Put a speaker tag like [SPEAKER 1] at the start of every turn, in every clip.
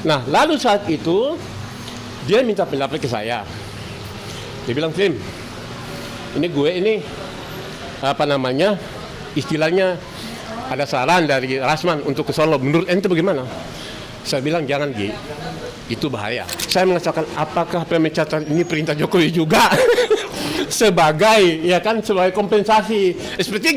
[SPEAKER 1] Nah, lalu saat itu dia minta pendapat ke saya. Dia bilang, Slim, ini istilahnya ada saran dari Rasman untuk ke Solo. Menurut ente bagaimana? Saya bilang, jangan Gi, itu bahaya. Saya mengatakan, apakah pemecatan ini perintah Jokowi juga? sebagai kompensasi SP3.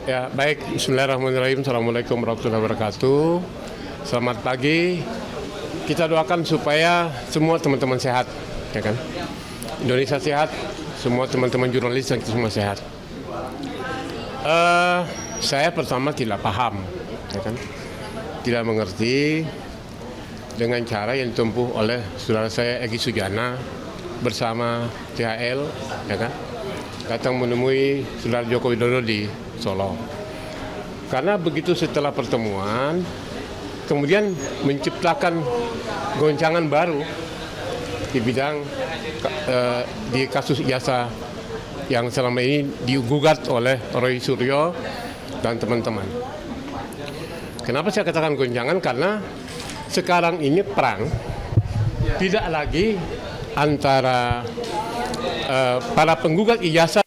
[SPEAKER 1] Ya, baik. Bismillahirrahmanirrahim. Assalamualaikum warahmatullahi wabarakatuh. Selamat pagi. Kita doakan supaya semua teman-teman sehat, ya kan? Indonesia sehat, semua teman-teman jurnalis dan semua sehat. Saya pertama tidak paham, ya kan? Tidak mengerti dengan cara yang ditempuh oleh saudara saya Egy Sujana bersama THL, ya kan? Datang menemui saudara Joko Widodo di Solo. Karena begitu setelah pertemuan, kemudian menciptakan goncangan baru di bidang di kasus ijazah yang selama ini digugat oleh Roy Suryo dan teman-teman. Kenapa saya katakan goncangan? Karena sekarang ini perang tidak lagi antara para penggugat ijazah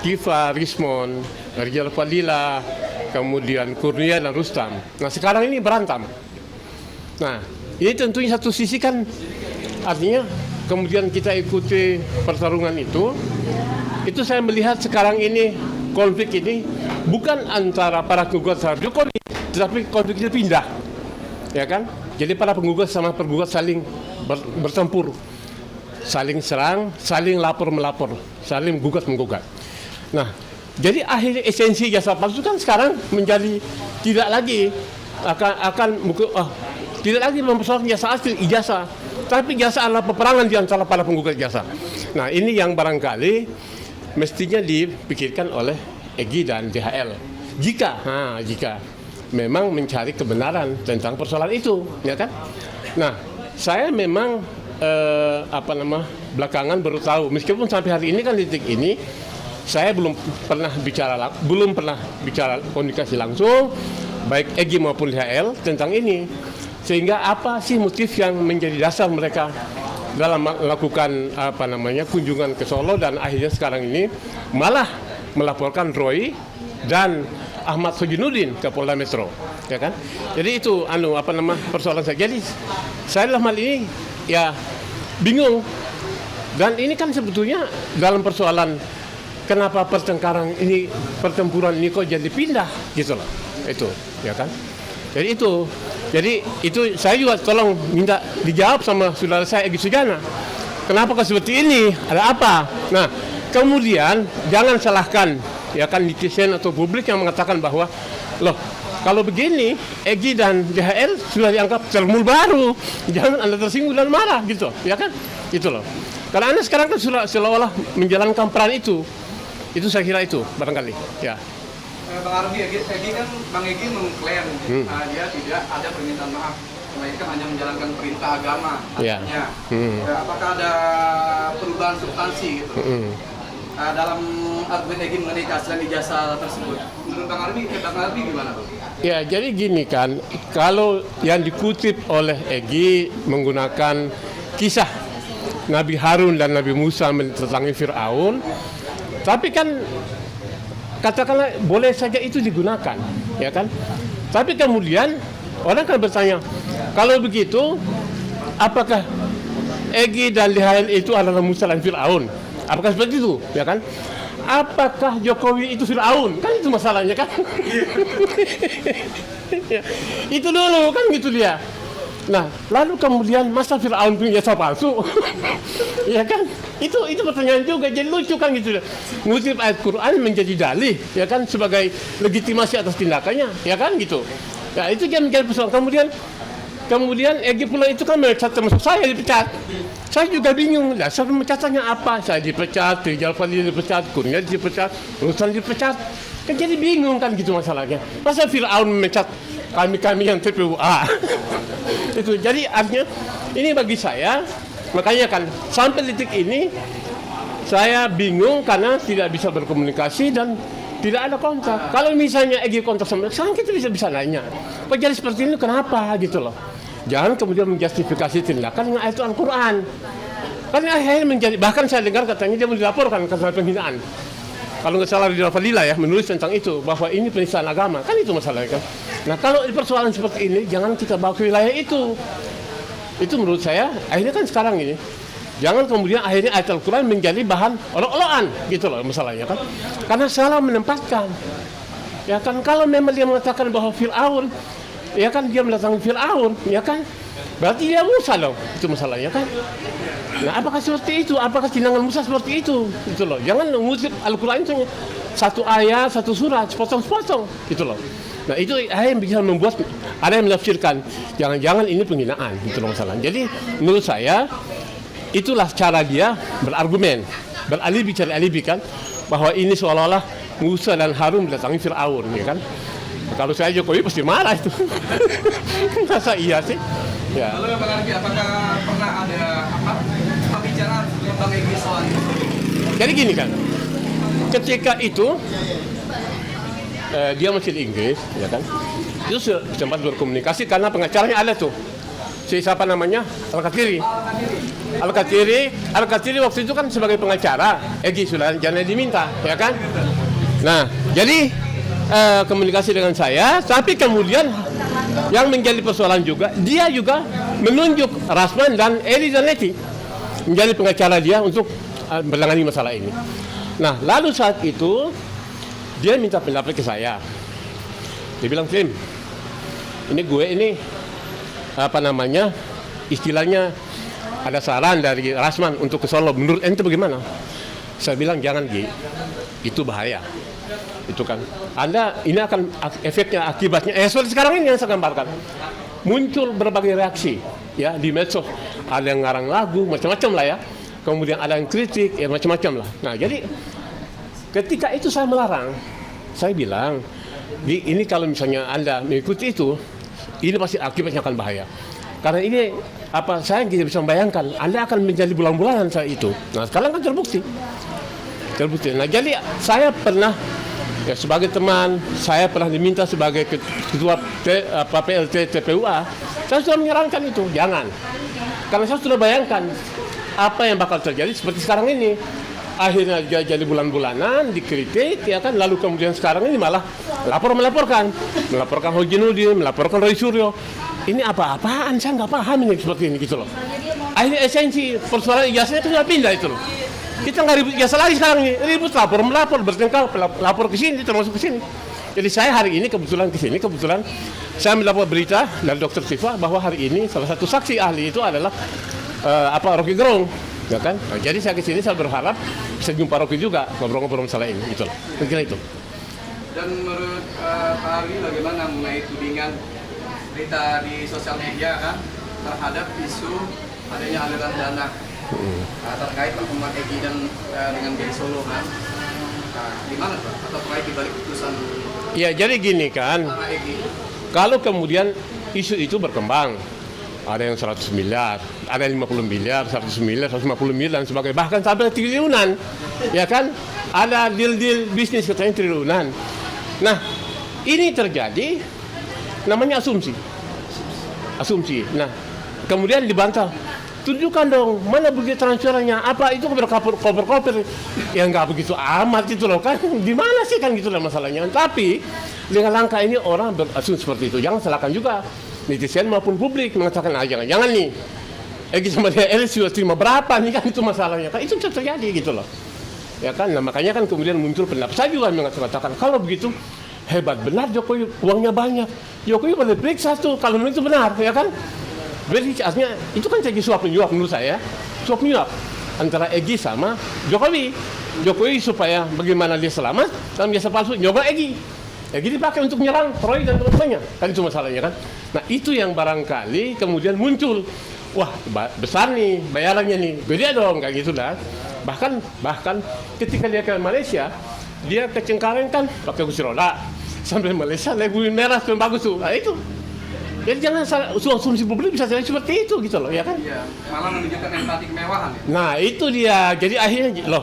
[SPEAKER 1] Tifa, Rismon, Rizal Fadila, kemudian Kurnia dan Rustam. Nah, sekarang ini berantem. Nah, ini tentunya satu sisi kan artinya kemudian kita ikuti pertarungan itu saya melihat sekarang ini konflik ini bukan antara para penggugat terhadap Jokowi, tetapi konfliknya pindah, ya kan? Jadi para penggugat sama pergugat saling bertempur, saling serang, saling lapor-melapor, saling gugat-menggugat. Nah, jadi akhirnya esensi jasa palsu kan sekarang menjadi tidak lagi tidak lagi mempersoalkan jasa asli ijazah, tapi jasa adalah peperangan di antara para penggugat jasa. Nah, ini yang barangkali mestinya dipikirkan oleh Egy dan DHL. Jika memang mencari kebenaran tentang persoalan itu, ya kan? Nah, saya memang belakangan baru tahu, meskipun sampai hari ini kan titik ini saya belum pernah bicara komunikasi langsung baik Egy maupun DHL tentang ini, sehingga apa sih motif yang menjadi dasar mereka dalam melakukan kunjungan ke Solo dan akhirnya sekarang ini malah melaporkan Roy dan Ahmad Sojinuddin ke Polda Metro, ya kan? Jadi itu persoalan saya. Jadi saya dalam hal ini ya bingung, dan ini kan sebetulnya dalam persoalan kenapa pertempuran ini kok jadi pindah gitu loh, itu, ya kan? Jadi itu saya juga tolong minta dijawab sama saudara saya Egy Sujana. Kenapa kok seperti ini? Ada apa? Nah, kemudian jangan salahkan ya kan netizen atau publik yang mengatakan bahwa loh, kalau begini Egy dan DHL sudah dianggap cermul baru, jangan Anda tersinggung dan marah gitu, ya kan? Itu loh. Karena Anda sekarang kan seolah-olah menjalankan peran itu. Itu saya kira itu barangkali, ya.
[SPEAKER 2] Bang Arbi, Bang Egy mengklaim dia tidak ada permintaan maaf, melainkan hanya menjalankan perintah agama artinya. Apakah ada perubahan substansi gitu dalam argumen Egy mengenai keaslian ijazah tersebut? Menurut Bang Arbi gimana, Bang?
[SPEAKER 1] Ya, jadi gini kan, kalau yang dikutip oleh Egy menggunakan kisah Nabi Harun dan Nabi Musa mendatangi Fir'aun, tapi kan katakanlah boleh saja itu digunakan, ya kan? Tapi kemudian orang kan bertanya, kalau begitu, apakah Egy dan DHL itu adalah Musa dan Fir'aun? Apakah seperti itu, ya kan? apakah Jokowi itu Firaun? Kan itu masalahnya kan. Itu dulu kan gitu dia. Nah, lalu kemudian masa Firaun punya jasa palsu? Ya kan? Itu pertanyaan juga, jadi lucu kan gitu. Ngutip ayat Quran menjadi dalih, ya kan, sebagai legitimasi atas tindakannya, ya kan gitu. Ya itu yang menjadi persoalan. Kemudian Egy pula itu kan memecat termasuk saya dipecat. Saya juga bingung, dasar pemecatannya apa? Saya dipecat, Rijal Fadli dipecat, Kurnia dipecat, Ruslan dipecat. Kan jadi bingung kan gitu masalahnya. Masa Firaun memecat kami yang TPUA? Itu jadi artinya ini bagi saya, makanya kan sampai detik ini saya bingung karena tidak bisa berkomunikasi dan tidak ada kontak. Kalau misalnya Egy kontak sama saya, kita bisa nanya, kok jadi seperti ini kenapa gitu loh. Jangan kemudian menjustifikasi tindakan dengan ayat Al-Quran. Karena akhirnya menjadi, bahkan saya dengar katanya dia mau dilaporkan karena penghinaan. Kalau nggak salah Ridwan Fadila ya menulis tentang itu, bahwa ini penistaan agama, kan itu masalahnya kan. Nah kalau persoalan seperti ini jangan kita bawa ke wilayah itu. Itu menurut saya akhirnya kan sekarang ini jangan kemudian akhirnya ayat Al-Quran menjadi bahan olok-olokan gitu loh masalahnya kan. Karena salah menempatkan. Ya kan kalau memang dia mengatakan bahwa Fir'aun, ya kan dia mendatangkan Fir'aun, ya kan berarti dia Musa loh, itu masalahnya kan. Nah apakah seperti itu? Apakah tindakan Musa seperti itu? Gitu loh. Jangan mengutip Al-Quran itu satu ayat, satu surat, sepotong-sepotong gitu loh. Nah itu yang bisa membuat ada yang menafsirkan jangan-jangan ini penghinaan, itu masalah. Jadi menurut saya itulah cara dia berargumen, beralibi, cari alibi kan, bahwa ini seolah-olah Musa dan Harun mendatangi Fir'aun, ya kan? Kalau saya Jokowi pasti marah itu. Masa iya sih? Ya.
[SPEAKER 2] Lalu Bang Argi, apakah pernah ada pembicaraan tentang Egy soal itu?
[SPEAKER 1] Jadi gini kan, ketika itu dia masih di Inggris, ya kan? Itu sempat berkomunikasi karena pengacaranya ada tuh. Siapa namanya? Al-Katiri waktu itu kan sebagai pengacara, Egy sudah jangan diminta, ya kan? Nah, jadi komunikasi dengan saya, tapi kemudian yang menjadi persoalan juga, dia juga menunjuk Rasman dan Eli Zanetti menjadi pengacara dia untuk menangani masalah ini. Nah, lalu saat itu dia minta pendapat ke saya. Dia bilang, Tim, ini apa namanya, istilahnya ada saran dari Rasman untuk ke Solo. Menurut ente bagaimana? Saya bilang, jangan Gi, itu bahaya. Itu kan, Anda ini akan efeknya, akibatnya, seperti sekarang ini yang saya gambarkan. Muncul berbagai reaksi, ya di medsos. Ada yang ngarang lagu, macam-macam lah ya. Kemudian ada yang kritik, ya macam-macam lah. Nah, jadi ketika itu saya melarang. Saya bilang, ini kalau misalnya Anda mengikuti itu, ini pasti akibatnya akan bahaya. Karena ini saya tidak bisa membayangkan, Anda akan menjadi bulan-bulanan saya itu. Nah, sekarang kan terbukti. Nah, jadi saya pernah ya sebagai teman, saya pernah diminta sebagai ketua PLT TPUA, saya sudah menyarankan itu, jangan. Karena saya sudah bayangkan apa yang bakal terjadi seperti sekarang ini. Akhirnya jadi bulan-bulanan dikritik, ya kan, lalu kemudian sekarang ini malah melaporkan Hojinudin, melaporkan Roy Suryo. Ini apa-apaan, saya nggak paham ini seperti ini gitu loh. Akhirnya esensi persoalan ijazahnya itu sudah pindah itu loh. Kita nggak ribut ijazah lagi sekarang ini, ribut melapor, bertengkar, lapor ke sini, termasuk ke sini. Jadi saya hari ini kebetulan saya mendapat berita dari Dr. Siva bahwa hari ini salah satu saksi ahli itu adalah Rocky Gerung, ya kan? Nah, jadi saya ke sini, saya berharap bisa jumpa Rocky juga, ngobrol-ngobrol masalah ini, gitu loh. Kira itu. Dan
[SPEAKER 2] menurut Pak Argi bagaimana mengenai tudingan berita di sosial media kan terhadap isu adanya aliran dana terkait pertemuan Egy dan dengan Geri Solo kan? Nah, gimana Pak? Atau terkait dibalik putusan?
[SPEAKER 1] Ya jadi gini kan, kalau kemudian isu itu berkembang, ada yang 100 miliar, ada yang 50 miliar, 100 miliar, 150 miliar dan sebagainya, bahkan sampai triliunan, ya kan? Ada deal-deal bisnis katanya triliunan. Nah, ini terjadi, namanya asumsi. Nah, kemudian dibantah. Tunjukkan dong, mana bukti transferannya, apa itu koper-koper. Ya nggak begitu amat gitu loh kan, di mana sih kan gitu lah masalahnya. Tapi dengan langkah ini orang berasumsi seperti itu, jangan salahkan juga netizen maupun publik mengatakan, jangan nih, Egy sama dia sudah terima berapa nih kan, itu masalahnya kan, itu bisa terjadi gitu loh. ya kan. Nah makanya kan kemudian muncul pendapat, saya juga mengatakan kalau begitu hebat benar Jokowi, uangnya banyak, Jokowi boleh periksa tuh kalau memang itu benar, ya kan. Jadi artinya itu kan jadi suap menyuap menurut saya, suap menyuap antara Egy sama Jokowi. Jokowi supaya bagaimana dia selamat dalam jasa palsu, nyoba Egy dipakai untuk menyerang Roy dan teman-temannya, kan itu masalahnya kan. Nah itu yang barangkali kemudian muncul, wah besar nih bayarannya nih, beda dong kayak gitu dah. Bahkan ketika dia ke Malaysia, dia ke Cengkareng kan pakai kursi roda, sampai Malaysia naik bumi merah yang bagus tuh, nah itu. Jadi jangan salah, asumsi publik bisa jadi seperti itu gitu loh, ya kan?
[SPEAKER 2] Iya, malah menunjukkan empati kemewahan ya.
[SPEAKER 1] Nah itu dia, jadi akhirnya loh.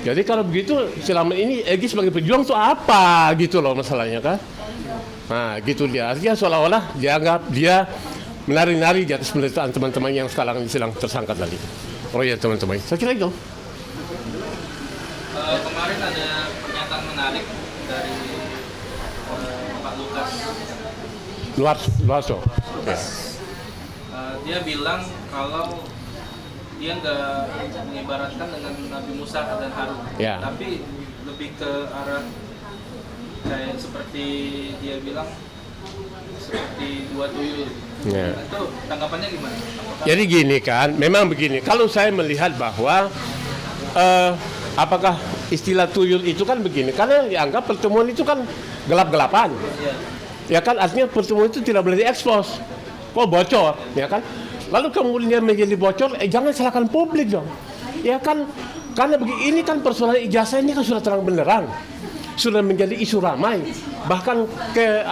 [SPEAKER 1] Jadi kalau begitu selama ini Egy sebagai pejuang itu apa gitu loh masalahnya kan? Nah gitu dia, artinya seolah-olah dianggap dia menari-nari di atas penderitaan teman-teman yang sekarang sedang tersangka tadi. Oh ya teman-teman, saya kira itu.
[SPEAKER 3] Kemarin ada pernyataan menarik dari Pak
[SPEAKER 1] Luarso. Ya.
[SPEAKER 3] Dia bilang kalau dia nggak mengibaratkan dengan Nabi Musa dan Harun,
[SPEAKER 1] Ya.
[SPEAKER 3] tapi lebih ke arah kayak seperti dia bilang seperti dua tuyul.
[SPEAKER 1] Ya.
[SPEAKER 3] Itu tanggapannya gimana?
[SPEAKER 1] Jadi gini kan, memang begini. Kalau saya melihat bahwa apakah istilah tuyul itu kan begini, karena dianggap pertemuan itu kan gelap-gelapan. Ya kan, artinya pertemuan itu tidak boleh diekspos. Kok bocor, ya kan? Lalu kemudian menjadi bocor, jangan salahkan publik dong. Ya kan, karena ini kan persoalan ijazah ini kan sudah terang benderang. Sudah menjadi isu ramai. Bahkan ke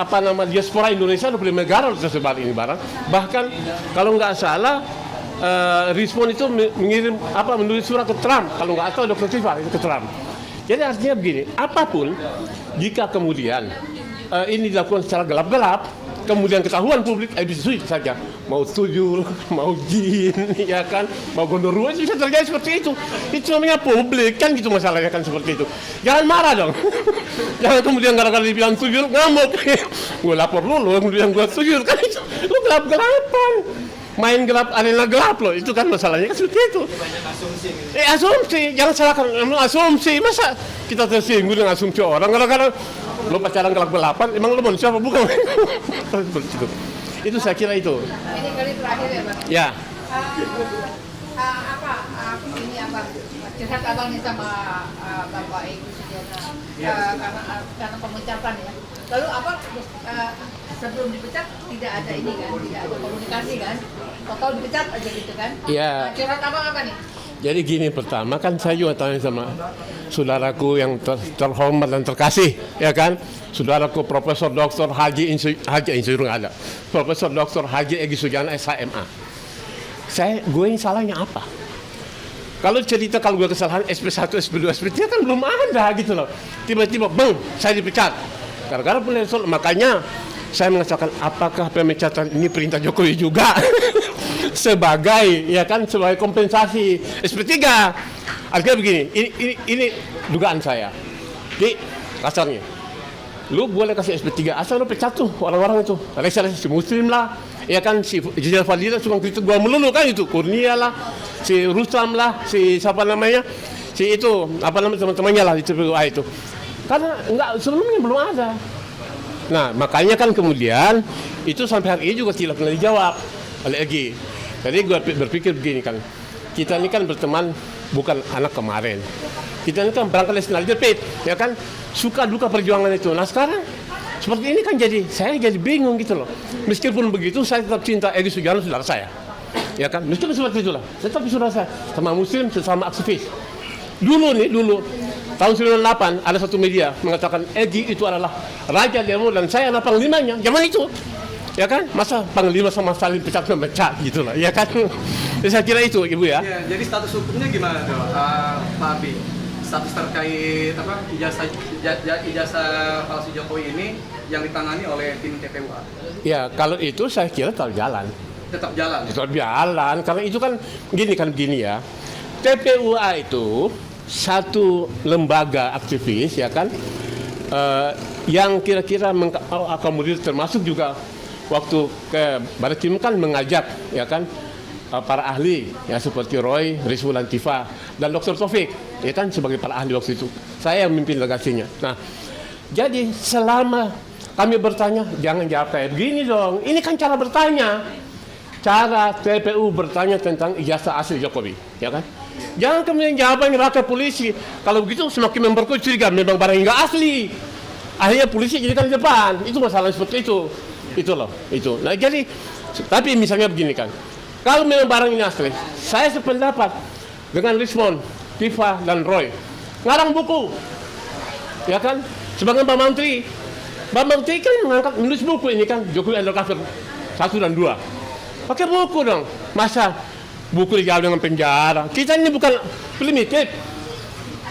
[SPEAKER 1] diaspora Indonesia 25 negara sudah tersebar ini barang. Bahkan kalau nggak salah Respon itu mengirim menulis surat ke Trump, kalau nggak salah Dr. Tifa itu ke Trump. Jadi artinya begini, apapun jika kemudian ini dilakukan secara gelap-gelap, kemudian ketahuan publik, bisa saja mau setuju, mau jin, ya kan, mau gondoruo, itu bisa terjadi seperti itu. Itu namanya publik, kan gitu masalahnya kan seperti itu. Jangan marah dong. Jangan kemudian gara-gara dibilang setuju, ngamuk. Gue lapor lu kemudian gue setuju, kan itu. Lu gelap-gelapan. Main gelap, arena gelap loh, itu kan masalahnya kan seperti itu. Asumsi, jangan salahkan asumsi. Masa kita tersinggung dengan asumsi orang gara-gara lo pacaran gelap-gelapan, emang lo manusia apa bukan? Itu saya kira itu.
[SPEAKER 4] Ini kali terakhir ya Bang?
[SPEAKER 1] Ya.
[SPEAKER 4] Curhat abang nih sama Bapak Egy Sujana karena pemencatan ya. Lalu abang sebelum dipecat tidak ada ini kan, tidak ada komunikasi kan, total dipecat aja gitu kan?
[SPEAKER 1] Iya.
[SPEAKER 4] Curhat abang apa nih?
[SPEAKER 1] Jadi gini, pertama kan saya juga tanya sama saudaraku yang terhormat dan terkasih, ya kan, saudaraku Profesor Dr. Haji Insinyur nggak ada, Profesor Dr. Haji Egy Sujana SHMA. Gue yang salahnya apa? Kalau cerita kalau gue kesalahan SP1, SP2, SP3 kan belum ada gitu loh. Tiba-tiba, bang, saya dipecat. Gara-gara penelpon, makanya saya mengatakan apakah pemecatan ini perintah Jokowi juga sebagai kompensasi SP3. Artinya begini, ini dugaan saya. Jadi kasarnya, lu boleh kasih SP3 asal lu pecat tuh orang-orang itu. Si Muslim lah, ya kan, si Jajal Fadila suka kritik gua melulu kan itu, Kurnia lah, si Rustam lah, si siapa namanya, si itu teman-temannya lah di TPUA itu. Karena sebelumnya belum ada. Nah makanya kan kemudian itu sampai hari ini juga tidak pernah dijawab oleh Egy. Jadi gue berpikir begini kan, kita ini kan berteman bukan anak kemarin. Kita ini kan berangkat dari Sinar Jepit, ya kan, suka duka perjuangan itu. Nah sekarang seperti ini kan saya jadi bingung gitu loh. Meskipun begitu saya tetap cinta Egy Sujana, saudara saya, ya kan, meskipun seperti itulah, tetap saudara saya, sama Muslim, sesama aktivis. Dulu tahun 98 ada satu media mengatakan Egy itu adalah raja demo dan saya adalah panglimanya. Zaman itu, ya kan, masa panglima sama saling pecat gitu lah, ya kan. Jadi saya kira itu, Ibu ya.
[SPEAKER 2] Ya, jadi status hukumnya gimana tuh, Pak Abi? Status terkait ijazah palsu Jokowi ini yang ditangani oleh tim TPUA?
[SPEAKER 1] Ya, kalau itu saya kira tetap jalan.
[SPEAKER 2] Tetap jalan.
[SPEAKER 1] Tetap jalan, karena itu kan begini ya. TPUA itu satu lembaga aktivis, ya kan, yang kira-kira mengakomodir, termasuk juga waktu ke Barreskrim kan mengajak, ya kan, para ahli ya seperti Roy, Rizwan Tifa dan Dr. Taufik ya kan, sebagai para ahli waktu itu. Saya yang memimpin delegasinya. Nah, jadi selama kami bertanya, jangan jawab kayak begini dong. Ini kan cara bertanya. Cara TPU bertanya tentang ijazah asli Jokowi, ya kan? Jangan kemudian jawabannya rakyat polisi. Kalau begitu semakin memperkuat curiga memang barang nggak asli. Akhirnya polisi jadikan di depan. Itu masalah seperti itu. Itu loh, itu. Nah jadi, tapi misalnya begini kan. Kalau memang barang ini asli, saya sependapat dengan Rismond, Tifa, dan Roy. Ngarang buku, ya kan? Sebagai Pak Menteri. Pak Menteri kan menulis buku ini kan, Jokowi Undercover 1 dan 2. Pakai buku dong. Masa buku dijawab dengan penjara? Kita ini bukan primitif.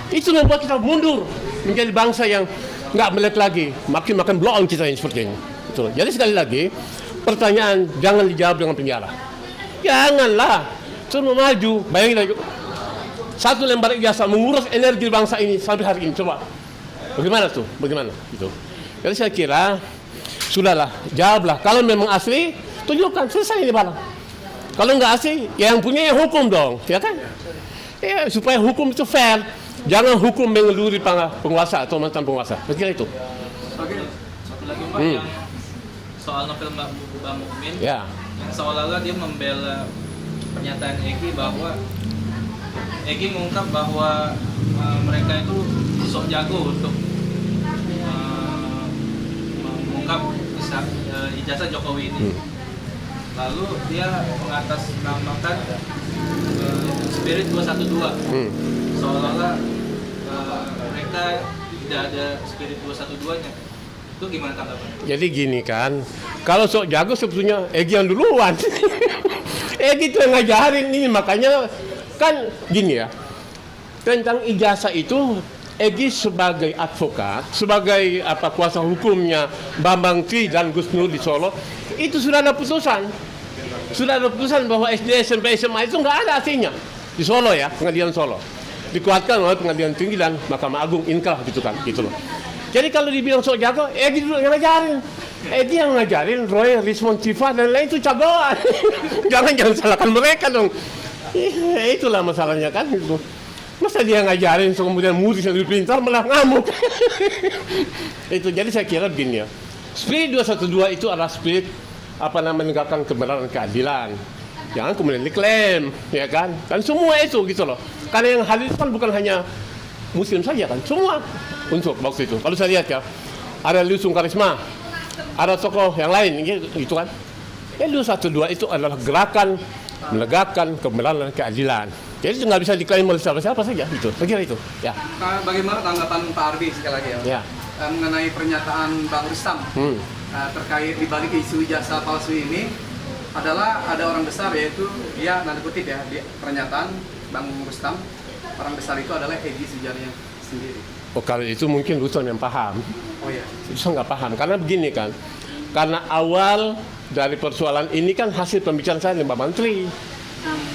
[SPEAKER 1] Itu membuat kita mundur menjadi bangsa yang nggak melek lagi. Makin blow on kita ini seperti ini. Betul. Jadi sekali lagi, pertanyaan jangan dijawab dengan penjara. Janganlah. Semua maju. Bayangin lagi. 1 lembar ijazah menguras energi bangsa ini sampai hari ini. Coba. Bagaimana tuh? Bagaimana? Gitu. Jadi saya kira, sudahlah. Jawablah. Kalau memang asli, tunjukkan, selesai ini barang. Kalau nggak asli, ya yang punya yang hukum dong, ya kan? Ya, supaya hukum itu fair. Jangan hukum mengeluri penguasa atau mantan penguasa. Saya kira itu.
[SPEAKER 3] Oke, satu lagi Pak, yang soal novel Mbak Mukmin,
[SPEAKER 1] Ya.
[SPEAKER 3] yang seolah-olah dia membela pernyataan Egy bahwa Egy mengungkap bahwa mereka itu sok jago untuk mengungkap ijazah Jokowi ini. Lalu dia mengatasnamakan Spirit 212. Seolah-olah mereka tidak ada Spirit 212-nya. Itu gimana tanggapannya?
[SPEAKER 1] Jadi gini kan, kalau sok jago sebetulnya Egy yang duluan. Egy itu yang ngajarin ini, makanya kan gini ya. Tentang ijazah itu, Egy sebagai advokat, sebagai kuasa hukumnya Bambang Tri dan Gus Nur di Solo, itu sudah ada putusan. Sudah ada putusan bahwa SD, SMP, SMA itu nggak ada aslinya. Di Solo ya, pengadilan Solo. Dikuatkan oleh pengadilan tinggi dan Mahkamah Agung, inkrah gitu kan, gitu loh. Jadi kalau dibilang sok jago, Egy dulu yang ngajarin. Egy yang ngajarin, Roy, Rismond, Tifa, dan lain itu jagoan. jangan salahkan mereka dong. Itulah masalahnya kan, gitu. Masa dia ngajarin, so kemudian murid yang lebih pintar malah ngamuk. Itu, jadi saya kira begini ya. Spirit 212 itu adalah spirit menegakkan kebenaran dan keadilan. Jangan kemudian diklaim, ya kan? Dan semua itu gitu loh. Karena yang hadir kan bukan hanya Muslim saja kan, semua unsur waktu itu. Kalau saya lihat ya, ada Lusung Karisma, ada tokoh yang lain gitu kan. 212 itu adalah gerakan menegakkan kebenaran dan keadilan. Jadi itu nggak bisa diklaim oleh siapa-siapa saja, gitu. Saya kira itu. Ya.
[SPEAKER 2] Bagaimana tanggapan Pak Ardi sekali lagi ya? Mengenai pernyataan Bang Rustam terkait dibalik isu ijazah palsu ini adalah ada orang besar, yaitu dia, nanti kutip ya, di pernyataan Bang Rustam, orang besar itu adalah Egy Sujana sendiri.
[SPEAKER 1] Oh, kalau itu mungkin Rustam yang paham.
[SPEAKER 2] Oh iya.
[SPEAKER 1] Itu saya nggak paham, karena begini kan, karena awal dari persoalan ini kan hasil pembicaraan saya dengan Pak Menteri.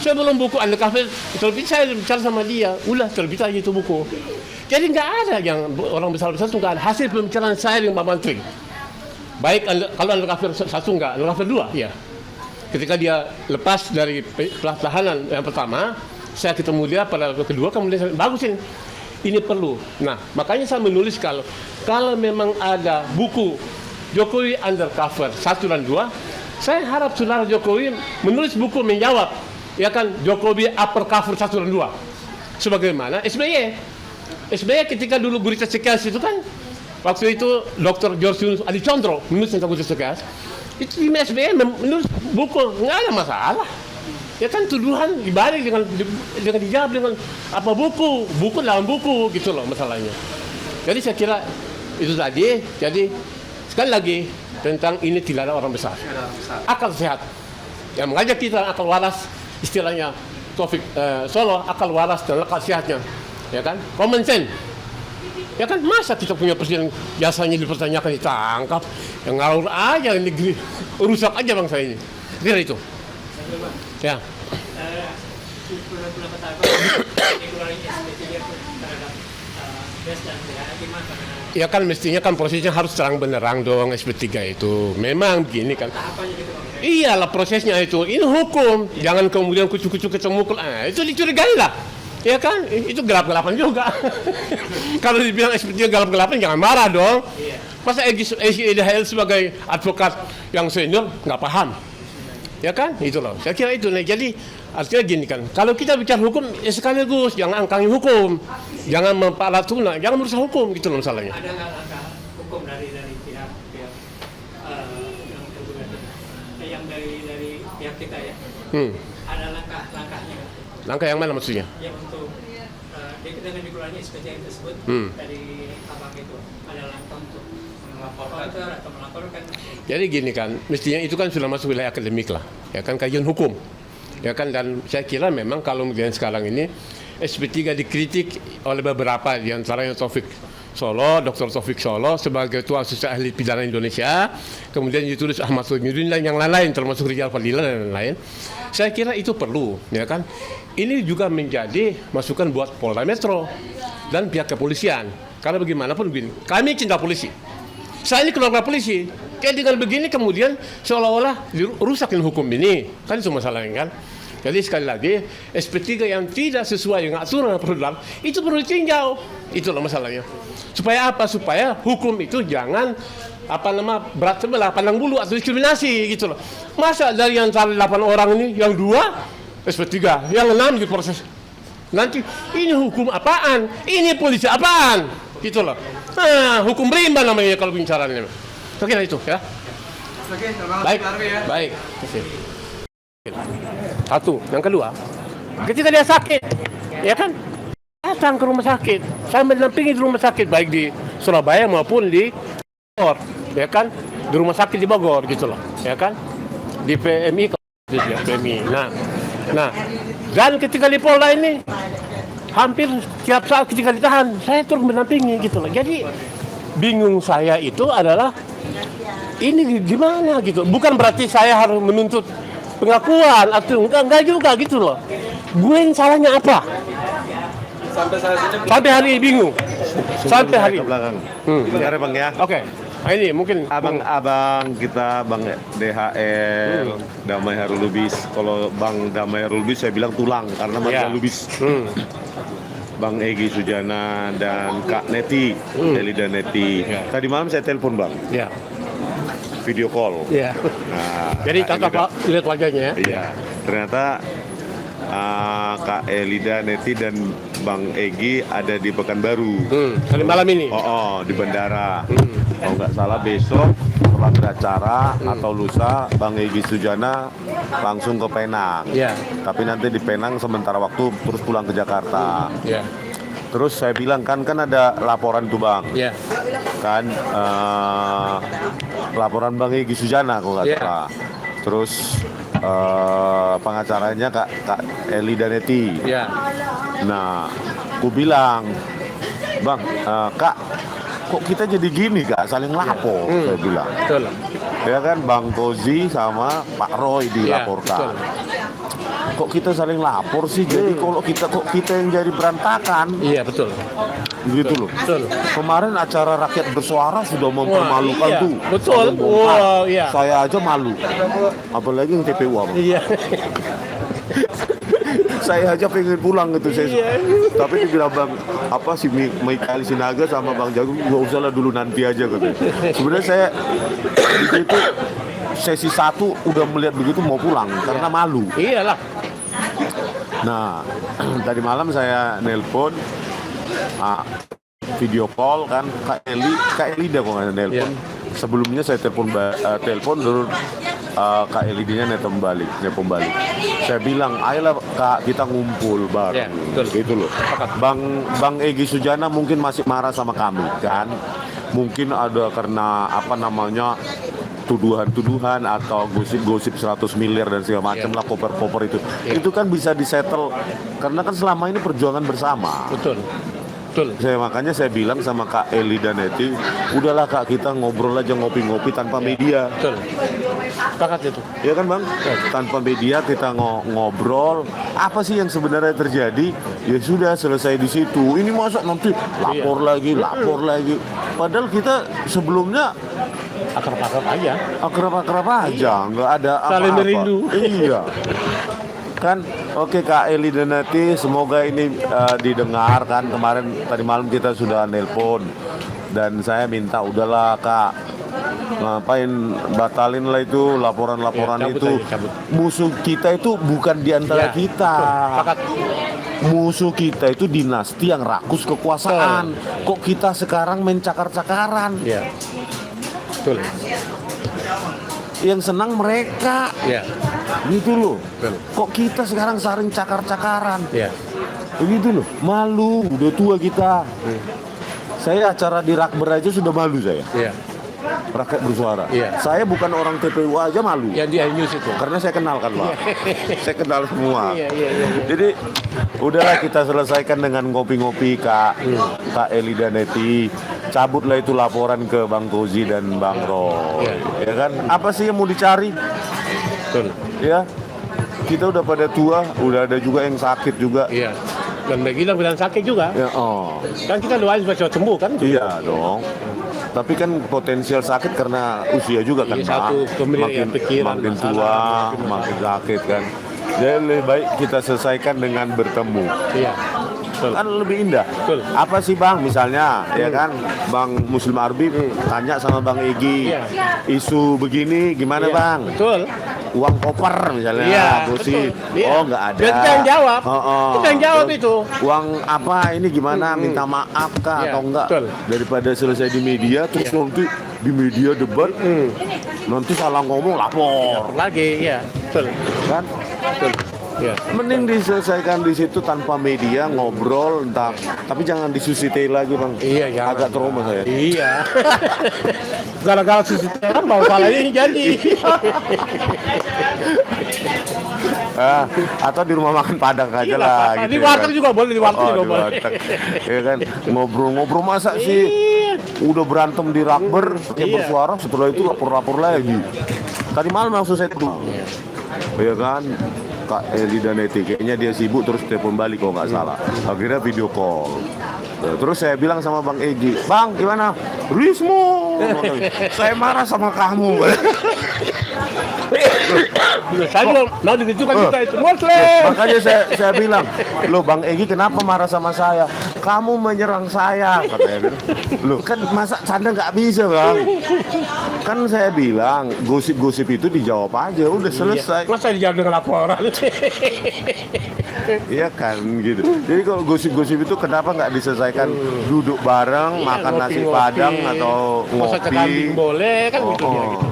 [SPEAKER 1] Sebelum buku Undercover terbit, saya bicara sama dia, terbit aja itu buku. Jadi nggak ada yang orang besar-besar itu nggak ada hasil pembicaraan saya dengan Pak Menteri. Baik kalau Undercover 1 nggak, Undercover 2 ya. Ketika dia lepas dari tahanan yang pertama, saya ketemu dia pada kedua, kemudian saya bagusin. Ini perlu. Nah, makanya saya menulis kalau memang ada buku Jokowi Undercover 1 dan 2, saya harap saudara Jokowi menulis buku menjawab, ya kan, Jokowi Upper Cover 1 dan 2. Sebagaimana SBY ketika dulu gurita Cekes itu kan, waktu itu Dr. George Yunus Adi Condro menulis tentang gurita Cekes, itu di SBY menulis buku, nggak ada masalah. Ya kan, tuduhan dibalik dengan dijawab dengan apa buku dalam buku gitu loh masalahnya. Jadi saya kira itu tadi. Jadi sekali lagi tentang ini tidak ada orang besar. Akal sehat yang mengajak kita akal waras, istilahnya Taufik Solo, akal waras dan akal sehatnya, ya kan, common sense. Ya kan, masa kita punya presiden jasanya dipertanyakan, ditangkap, yang ngalur aja negeri, rusak aja bangsa ini. Kira itu. Ya. Ya kan mestinya kan prosesnya harus terang benerang dong SP3 itu. Memang begini kan. Iyalah prosesnya itu. Ini hukum. Jangan kemudian kucuk-kucuk kecemukul. Itu dicurigai lah. Ya kan, itu gelap-gelapan juga. Kalau dibilang SPT gelap-gelapan jangan marah dong. Masa Egy Dahael sebagai advokat yang senior nggak paham? Ya kan, itu loh. Saya kira itu. Nah, jadi artinya gini kan, kalau kita bicara hukum ya sekaligus jangan angkangi hukum, jangan mempalatunah, jangan merusak hukum gitu loh masalahnya.
[SPEAKER 5] Ada nggak langkah hukum dari pihak yang tergugat, yang dari pihak kita ya? Ada langkahnya nggak?
[SPEAKER 1] Langkah yang mana maksudnya?
[SPEAKER 5] Yang untuk dengan dikeluarkannya SPT tersebut dari abang itu, ada langkah untuk melaporkan atau melaporkan?
[SPEAKER 1] Jadi gini kan, mestinya itu kan sudah masuk wilayah akademik lah, ya kan, kajian hukum, ya kan, dan saya kira memang kalau kemudian sekarang ini SP3 dikritik oleh beberapa, di antaranya Taufik Solo, Dr. Taufik Solo sebagai Ketua Asosiasi Ahli Pidana Indonesia, kemudian ditulis Ahmad Soenyudin dan yang lain-lain, termasuk Rijal Fadila dan lain-lain. Saya kira itu perlu, ya kan. Ini juga menjadi masukan buat Polda Metro dan pihak kepolisian. Karena bagaimanapun begini, kami cinta polisi. Saya ini keluarga polisi. Kayak dengan begini kemudian seolah-olah rusakin hukum ini. Kan itu masalahnya kan. Jadi sekali lagi, SP3 yang tidak sesuai dengan aturan perundang itu perlu ditinjau. Itulah masalahnya. Supaya apa? Supaya hukum itu jangan berat sebelah, pandang bulu atau diskriminasi gitu loh. Masa dari yang 8 orang ini, yang 2 SP3, yang 6 diproses. Nanti ini hukum apaan? Ini polisi apaan? Gitu loh. Nah, hukum rimba namanya kalau bicaranya. Saya kira itu ya.
[SPEAKER 2] Oke, terima kasih
[SPEAKER 1] Baik,
[SPEAKER 2] Pak Arfi ya.
[SPEAKER 1] baik. Oke. Satu, yang kedua, ketika dia sakit, ya kan, datang ke rumah sakit. Saya mendampingi di rumah sakit baik di Surabaya maupun di Bogor, ya kan, di rumah sakit di Bogor gitu loh, ya kan, di PMI, ya, PMI. Nah, dan ketika di Polda ini, hampir tiap saat ketika ditahan, saya terus mendampingi gitu loh. Jadi bingung saya itu adalah ini gimana gitu. Bukan berarti saya harus menuntut pengakuan atau enggak juga gitu loh. Gue yang salahnya apa? Sampai hari ini bingung. Sampai hari
[SPEAKER 6] ke belakang. Bentar ya Bang ya.
[SPEAKER 1] Oke. Nah, ini mungkin
[SPEAKER 6] Abang kita Bang DHL, Damai Hairul Lubis. Kalau Bang Damai Hairul Lubis saya bilang tulang karena Bang Lubis. Bang Egy Sujana dan Kak Neti, Elida Neti. Tadi malam saya telepon Bang.
[SPEAKER 1] ya.
[SPEAKER 6] Video call.
[SPEAKER 1] Ya.
[SPEAKER 6] Nah,
[SPEAKER 1] Jadi
[SPEAKER 6] Kak
[SPEAKER 1] kakak lihat wajahnya ya.
[SPEAKER 6] Iya, ternyata Kak Elida Neti dan Bang Egy ada di Pekanbaru.
[SPEAKER 1] Hari malam ini.
[SPEAKER 6] Di bandara. Kalau nggak salah besok setelah beracara atau lusa Bang Egy Sujana langsung ke Penang.
[SPEAKER 1] Ya.
[SPEAKER 6] Tapi nanti di Penang sementara waktu terus pulang ke Jakarta.
[SPEAKER 1] Ya.
[SPEAKER 6] Terus saya bilang kan ada laporan tuh Bang.
[SPEAKER 1] Ya.
[SPEAKER 6] Kan laporan Bang Egy Sujana kalau nggak salah. Terus pengacaranya Kak Eli Daneti.
[SPEAKER 1] Ya.
[SPEAKER 6] Nah, aku bilang, Bang, Kak, kok kita jadi gini Kak, saling lapor, saya bilang.
[SPEAKER 1] Betul.
[SPEAKER 6] Ya kan, Bang Kozi sama Pak Roy dilaporkan. Kok kita saling lapor sih? Jadi kalau kita yang jadi berantakan.
[SPEAKER 1] Iya, betul.
[SPEAKER 6] Gitu loh.
[SPEAKER 1] Betul.
[SPEAKER 6] Kemarin acara rakyat bersuara sudah mempermalukan
[SPEAKER 1] iya.
[SPEAKER 6] tuh.
[SPEAKER 1] Betul.
[SPEAKER 6] Saling bongkar.
[SPEAKER 1] Wow, iya.
[SPEAKER 6] Saya aja malu. Apalagi yang TPU Abang.
[SPEAKER 1] Iya.
[SPEAKER 6] Saya aja pengen pulang gitu tapi dibilang Bang si Michael Sinaga sama Bang Jagung gak usah lah dulu nanti aja gitu. Sebenarnya saya itu sesi 1 udah melihat begitu mau pulang karena malu.
[SPEAKER 1] Iyalah.
[SPEAKER 6] Nah, tadi malam saya nelpon video call kan Kak Elida kok nggak nelpon. Sebelumnya saya telepon dulu Kak Elidanya nelpon balik. Saya bilang, ayolah Kak kita ngumpul bareng. Gitu loh. Bang Egy Sujana mungkin masih marah sama kami kan. Mungkin ada karena tuduhan-tuduhan atau gosip 100 miliar dan segala macam lah koper-koper itu. Itu kan bisa disettle karena kan selama ini perjuangan bersama.
[SPEAKER 1] Betul.
[SPEAKER 6] Makanya saya bilang sama Kak Eli dan Neti, udahlah Kak kita ngobrol aja ngopi-ngopi tanpa media.
[SPEAKER 1] Betul. Sepakat itu.
[SPEAKER 6] Ya kan Bang? Tanpa media kita ngobrol apa sih yang sebenarnya terjadi? Ya sudah selesai di situ. Ini masa nanti lapor lagi. Padahal kita sebelumnya
[SPEAKER 1] akrab-akrab aja,
[SPEAKER 6] nggak ada apa-apa.
[SPEAKER 1] Saling merindu.
[SPEAKER 6] Iya. kan. Oke Kak Eli dan Neti, semoga ini didengar kan. Kemarin tadi malam kita sudah nelpon dan saya minta udahlah Kak, ngapain batalin lah itu laporan-laporan
[SPEAKER 1] Ya, cabut
[SPEAKER 6] itu.
[SPEAKER 1] aja, cabut.
[SPEAKER 6] Musuh kita itu bukan di antara
[SPEAKER 1] Ya,
[SPEAKER 6] kita.
[SPEAKER 1] Sepakat.
[SPEAKER 6] Musuh kita itu dinasti yang rakus kekuasaan. Kok kita sekarang main cakar-cakaran?
[SPEAKER 1] Ya. Betul.
[SPEAKER 6] Yang senang mereka.
[SPEAKER 1] Ya.
[SPEAKER 6] Gitu loh.
[SPEAKER 1] Betul.
[SPEAKER 6] Kok kita sekarang saling cakar-cakaran?
[SPEAKER 1] Ya.
[SPEAKER 6] Begitu loh. Malu, udah tua kita. Saya acara di Rakber aja sudah malu saya.
[SPEAKER 1] Ya.
[SPEAKER 6] Rakyat bersuara.
[SPEAKER 1] Iya.
[SPEAKER 6] Saya bukan orang TPU aja malu.
[SPEAKER 1] Yang di iNews itu.
[SPEAKER 6] Karena saya kenal kan Pak. Saya kenal semua.
[SPEAKER 1] Iya.
[SPEAKER 6] Jadi udahlah kita selesaikan dengan ngopi-ngopi Kak Eli dan Neti. Cabutlah itu laporan ke Bang Kozi dan Bang Roy.
[SPEAKER 1] Iya.
[SPEAKER 6] Ya kan? Apa sih yang mau dicari?
[SPEAKER 1] Betul.
[SPEAKER 6] Ya. Kita udah pada tua, udah ada juga yang sakit juga.
[SPEAKER 1] Iya. Dan bilang sakit juga.
[SPEAKER 6] Ya, oh.
[SPEAKER 1] Kan kita doain supaya cepat sembuh kan?
[SPEAKER 6] Iya dong. Tapi kan potensial sakit karena usia juga kan
[SPEAKER 1] Iya,
[SPEAKER 6] Pak.
[SPEAKER 1] satu, kemudian pikiran,
[SPEAKER 6] makin
[SPEAKER 1] masalah,
[SPEAKER 6] tua,
[SPEAKER 1] makin
[SPEAKER 6] makin sakit kan. Jadi lebih baik kita selesaikan dengan bertemu.
[SPEAKER 1] Iya. Betul.
[SPEAKER 6] Kan lebih indah.
[SPEAKER 1] Betul.
[SPEAKER 6] Apa sih Bang misalnya ya kan Bang Muslim Arbi tanya sama Bang Egi
[SPEAKER 1] Iya.
[SPEAKER 6] isu begini gimana
[SPEAKER 1] Iya.
[SPEAKER 6] Bang?
[SPEAKER 1] Betul.
[SPEAKER 6] Uang koper misalnya
[SPEAKER 1] Iya,
[SPEAKER 6] Bosi.
[SPEAKER 1] betul. Iya.
[SPEAKER 6] Oh nggak ada.
[SPEAKER 1] Dan kita yang jawab. Kita yang jawab
[SPEAKER 6] Terus,
[SPEAKER 1] itu.
[SPEAKER 6] Uang apa ini gimana minta maaf kah
[SPEAKER 1] Iya,
[SPEAKER 6] atau enggak?
[SPEAKER 1] betul.
[SPEAKER 6] Daripada selesai di media terus
[SPEAKER 1] Iya.
[SPEAKER 6] nanti di media debat nanti salah ngomong lapor
[SPEAKER 1] Lagi, iya. Betul.
[SPEAKER 6] kan?
[SPEAKER 1] Betul. Iya.
[SPEAKER 6] Mending diselesaikan di situ tanpa media ngobrol entah tapi jangan disusiti lagi Bang.
[SPEAKER 1] Iya, jangan.
[SPEAKER 6] Agak trauma saya.
[SPEAKER 1] Iya. Gara-gara kan baru salah ini jadi.
[SPEAKER 6] Atau di rumah makan Padang aja
[SPEAKER 1] Iya,
[SPEAKER 6] lah
[SPEAKER 1] Di
[SPEAKER 6] gitu.
[SPEAKER 1] warteg juga boleh, di warteg juga
[SPEAKER 6] di
[SPEAKER 1] boleh.
[SPEAKER 6] warteg. Ya kan ngobrol-ngobrol masa sih
[SPEAKER 1] Iya.
[SPEAKER 6] udah berantem di Rakber
[SPEAKER 1] Iya.
[SPEAKER 6] bersuara setelah itu lapor-lapor lagi. Tadi malam langsung saya tuh. Ya kan Kak Eli dan Neti kayaknya dia sibuk terus telepon balik kalau nggak salah. Akhirnya video call. Terus saya bilang sama Bang Egi, Bang gimana? Rismo, saya marah sama kamu.
[SPEAKER 1] Saya juga mau digitukan kita itu Muslim.
[SPEAKER 6] Makanya saya bilang, loh Bang Egi kenapa marah sama saya? Kamu menyerang saya, katanya. Loh kan masa canda nggak bisa Bang? Kan saya bilang gosip-gosip itu dijawab aja, udah selesai.
[SPEAKER 1] Masa dijawab dengan laporan?
[SPEAKER 6] Iya kan gitu. Jadi kalau gosip-gosip itu kenapa nggak diselesaikan duduk bareng, makan nasi
[SPEAKER 1] Ngopi-ngopi.
[SPEAKER 6] padang atau
[SPEAKER 1] Masa
[SPEAKER 6] ngopi?
[SPEAKER 1] kambing boleh kan gitu
[SPEAKER 6] Oh,
[SPEAKER 1] dia
[SPEAKER 6] oh.
[SPEAKER 1] gitu.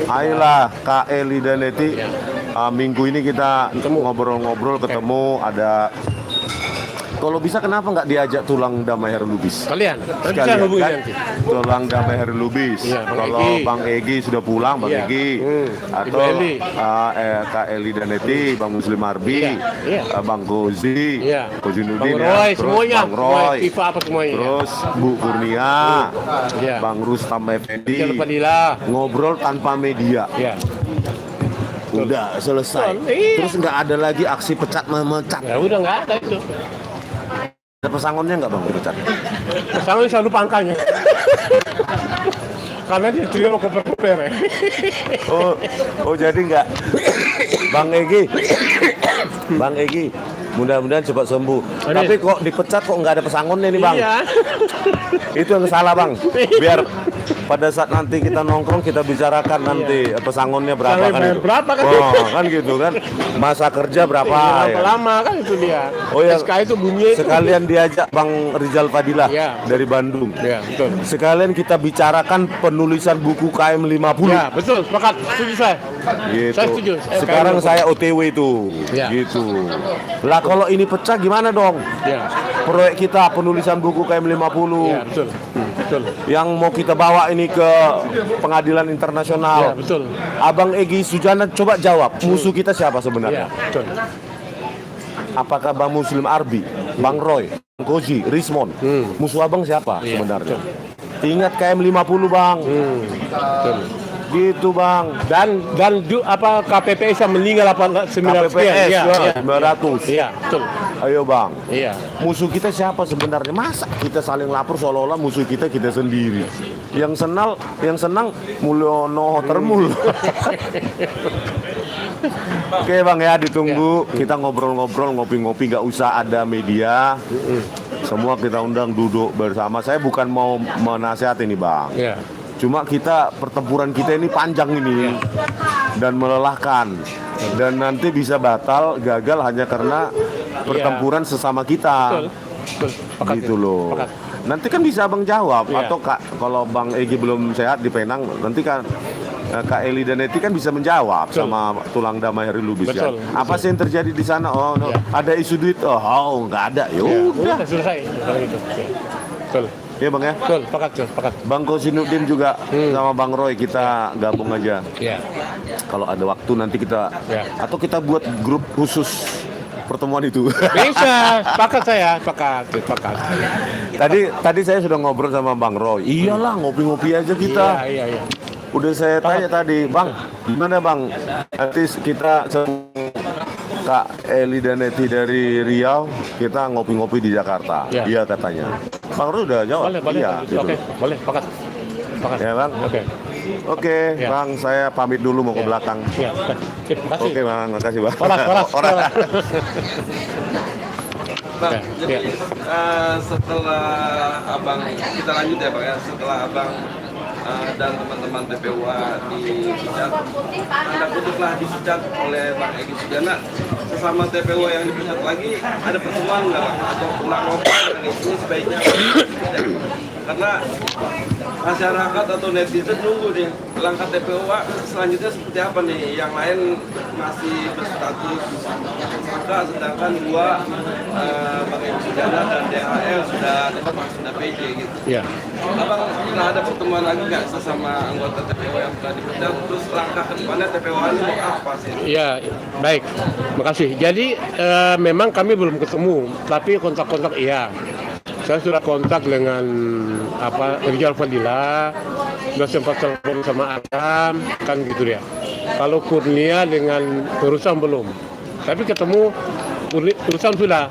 [SPEAKER 6] Ayolah Kak Eli dan Neti,
[SPEAKER 1] Iya.
[SPEAKER 6] minggu ini kita
[SPEAKER 1] Ketemu.
[SPEAKER 6] ngobrol-ngobrol, ketemu ada. Kalau bisa kenapa nggak diajak tulang damai Heru Lubis?
[SPEAKER 1] Kalian, nanti saya
[SPEAKER 6] Sekalian,
[SPEAKER 1] hubungi
[SPEAKER 6] kan?
[SPEAKER 1] nanti.
[SPEAKER 6] Tulang damai Heru Lubis.
[SPEAKER 1] Iya, Bang
[SPEAKER 6] Kalau
[SPEAKER 1] Egi.
[SPEAKER 6] Bang Egi sudah pulang, Bang
[SPEAKER 1] Iya.
[SPEAKER 6] Egi, atau
[SPEAKER 1] Ibu Eli.
[SPEAKER 6] Kak Eli dan Neti, Bang Muslim Arbi,
[SPEAKER 1] Iya, iya.
[SPEAKER 6] Bang Gozi,
[SPEAKER 1] Iya.
[SPEAKER 6] Kozi
[SPEAKER 1] Bang
[SPEAKER 6] Nudin,
[SPEAKER 1] Roy,
[SPEAKER 6] terus
[SPEAKER 1] semuanya.
[SPEAKER 6] Bang Roy,
[SPEAKER 1] FIFA apa semuanya.
[SPEAKER 6] terus Bu Kurnia,
[SPEAKER 1] Iya.
[SPEAKER 6] Bang Rustam Effendi,
[SPEAKER 1] Jangan lupa Dila.
[SPEAKER 6] ngobrol tanpa media.
[SPEAKER 1] Ya.
[SPEAKER 6] Udah selesai.
[SPEAKER 1] Betul, iya.
[SPEAKER 6] Terus nggak ada lagi aksi pecat memecat.
[SPEAKER 1] Ya udah nggak ada itu.
[SPEAKER 6] Ada pesangonnya nggak Bang dipecat?
[SPEAKER 1] Sekarang saya lupa angkanya. Karena dia juga mau koper-koper ya.
[SPEAKER 6] Oh jadi nggak, Bang Egi, Bang Egi, mudah-mudahan cepat sembuh.
[SPEAKER 1] Amin.
[SPEAKER 6] Tapi kok dipecat kok nggak ada pesangonnya nih Bang?
[SPEAKER 1] Iya.
[SPEAKER 6] Itu yang salah Bang. Biar pada saat nanti kita nongkrong kita bicarakan nanti pesangonnya berapa
[SPEAKER 1] Sampai
[SPEAKER 6] kan
[SPEAKER 1] bayar
[SPEAKER 6] itu.
[SPEAKER 1] berapa kan?
[SPEAKER 6] Oh kan gitu kan. Masa kerja berapa?
[SPEAKER 1] Berapa
[SPEAKER 6] ya.
[SPEAKER 1] lama kan itu dia.
[SPEAKER 6] Oh ya.
[SPEAKER 1] SK itu bunyinya itu.
[SPEAKER 6] Sekalian diajak Bang Rizal Fadilah
[SPEAKER 1] Iya.
[SPEAKER 6] dari Bandung.
[SPEAKER 1] Ya, betul.
[SPEAKER 6] Sekalian kita bicarakan penulisan buku KM 50.
[SPEAKER 1] Ya, betul. Sepakat. Setuju saya.
[SPEAKER 6] Gitu.
[SPEAKER 1] Saya setuju.
[SPEAKER 6] Sekarang saya OTW itu.
[SPEAKER 1] Ya.
[SPEAKER 6] Gitu. Lah kalau ini pecah gimana dong?
[SPEAKER 1] Ya.
[SPEAKER 6] Proyek kita penulisan buku KM 50
[SPEAKER 1] Ya, betul. Betul.
[SPEAKER 6] yang mau kita bawa ini ke pengadilan internasional.
[SPEAKER 1] Ya, betul.
[SPEAKER 6] Abang Egi Sujana coba jawab, musuh kita siapa
[SPEAKER 1] Ya,
[SPEAKER 6] sebenarnya?
[SPEAKER 1] betul.
[SPEAKER 6] Apakah Bang Muslim Arbi, Bang Roy, Bang Koji, Rismon? Musuh Abang siapa
[SPEAKER 1] Iya,
[SPEAKER 6] sebenarnya? Ingat KM 50 Bang.
[SPEAKER 1] Betul.
[SPEAKER 6] Gitu Bang.
[SPEAKER 1] Dan KPPS yang meninggal 9
[SPEAKER 6] KPPS
[SPEAKER 1] Iya,
[SPEAKER 6] ya,
[SPEAKER 1] iya.
[SPEAKER 6] 900.
[SPEAKER 1] Iya, betul.
[SPEAKER 6] Ayo Bang.
[SPEAKER 1] Iya.
[SPEAKER 6] Musuh kita siapa sebenarnya? Masa kita saling lapor seolah-olah musuh kita sendiri. Yang senang Mulyono Termul. Oke Bang ya, ditunggu. Kita ngobrol-ngobrol, ngopi-ngopi, nggak usah ada media. Semua kita undang duduk bersama. Saya bukan mau menasihati nih Bang.
[SPEAKER 1] Ya.
[SPEAKER 6] Cuma pertempuran kita ini panjang ini dan melelahkan. Dan nanti bisa gagal hanya karena pertempuran sesama kita.
[SPEAKER 1] Betul. Sepakat
[SPEAKER 6] Gitu
[SPEAKER 1] ya.
[SPEAKER 6] loh.
[SPEAKER 1] Sepakat.
[SPEAKER 6] Nanti kan bisa Abang jawab
[SPEAKER 1] Iya.
[SPEAKER 6] atau kalau Bang Egy belum sehat di Penang, nanti kan Kak Eli dan Neti kan bisa menjawab
[SPEAKER 1] Betul.
[SPEAKER 6] sama tulang damai Hari Lubis ya.
[SPEAKER 1] Betul,
[SPEAKER 6] Apa sih yang terjadi di sana? Oh, no.
[SPEAKER 1] Iya.
[SPEAKER 6] Ada isu duit. Oh, nggak ada.
[SPEAKER 1] Ya,
[SPEAKER 6] Yaudah.
[SPEAKER 1] udah selesai. Kalau gitu. Ya. Betul.
[SPEAKER 6] Iya Bang ya.
[SPEAKER 1] Betul, sepakat.
[SPEAKER 6] Bang Kosinuddin juga sama Bang Roy kita gabung aja.
[SPEAKER 1] Ya.
[SPEAKER 6] Kalau ada waktu nanti kita
[SPEAKER 1] Ya.
[SPEAKER 6] atau kita buat grup khusus pertemuan itu.
[SPEAKER 1] Bisa, sepakat.
[SPEAKER 6] Tadi saya sudah ngobrol sama Bang Roy. Iyalah ngopi-ngopi aja kita.
[SPEAKER 1] Iya.
[SPEAKER 6] Udah saya tanya tadi, Bang, gimana Bang? Nanti kita Kak Eli dan Neti dari Riau, kita ngopi-ngopi di Jakarta.
[SPEAKER 1] Ya.
[SPEAKER 6] Iya katanya. Bang Roy udah jawab.
[SPEAKER 1] Boleh.
[SPEAKER 6] Iya, gitu.
[SPEAKER 1] Oke, boleh, sepakat.
[SPEAKER 6] Ya Bang. Oke,
[SPEAKER 1] Ya.
[SPEAKER 6] Bang, saya pamit dulu mau ke belakang.
[SPEAKER 1] Ya, terima kasih.
[SPEAKER 6] Oke Bang, makasih Bang.
[SPEAKER 1] Oras.
[SPEAKER 2] Bang,
[SPEAKER 1] Ya,
[SPEAKER 2] jadi setelah abang, kita lanjut ya Bang ya, setelah abang dan teman-teman TPUA dipecat, tanda kutiplah dipecat oleh Bang Egy Sujana, sesama TPUA yang dipecat lagi, ada pertemuan nggak Bang? Atau pulang ngobrol dengan ini sebaiknya karena masyarakat atau netizen nunggu nih langkah TPUA selanjutnya seperti apa nih, yang lain masih berstatus tersangka sedangkan dua Bang Egy Sujana dan DHL sudah PJ gitu.
[SPEAKER 1] Ya.
[SPEAKER 2] Abang pernah ada pertemuan lagi nggak sesama anggota TPUA yang sudah dipecat, terus langkah ke depannya TPUA ini mau apa sih?
[SPEAKER 1] Ya, baik. Makasih. Jadi memang kami belum ketemu, tapi kontak-kontak iya. Saya sudah kontak dengan Rizal Fadila, sudah sempat telepon sama Adam, kan gitu ya. Kalau Kurnia dengan urusan belum, tapi ketemu urusan sudah.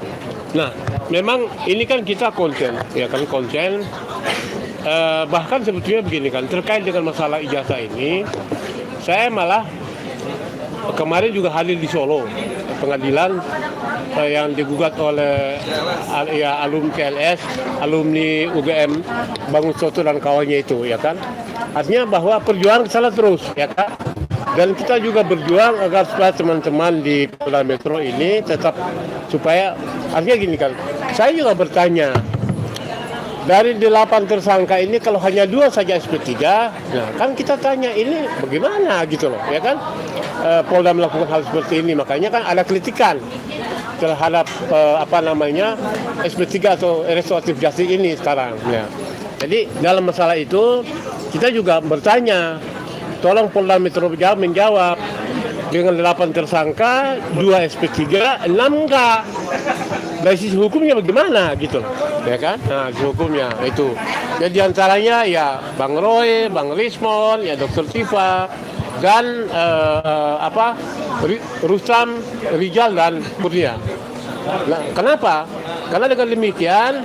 [SPEAKER 1] Nah, memang ini kan kita konsen, ya kan konsen. Bahkan sebetulnya begini kan, terkait dengan masalah ijazah ini, saya malah kemarin juga hadir di Solo, pengadilan yang digugat oleh alumni CLS, alumni UGM, Bangun Soto dan kawannya itu, ya kan. Artinya bahwa perjuangan salah terus, ya kan. Dan kita juga berjuang agar supaya teman-teman di Polda Metro ini tetap supaya, artinya gini kan, saya juga bertanya, dari 8 tersangka ini kalau hanya 2 saja SP3, nah kan kita tanya ini bagaimana gitu loh, ya kan. Polda melakukan hal seperti ini, makanya kan ada kritikan terhadap SP3 atau restoratif justice ini sekarang. Ya. Jadi dalam masalah itu kita juga bertanya, tolong Polda Metro Jaya menjawab, dengan 8 tersangka, 2 SP3, 6 enggak. Dari sisi hukumnya bagaimana gitu loh, ya kan? Nah, sisi hukumnya itu. Jadi antaranya ya Bang Roy, Bang Rismon, ya Dr. Tifa, dan Rustam, Rizal dan Kurnia. Nah, kenapa? Karena dengan demikian,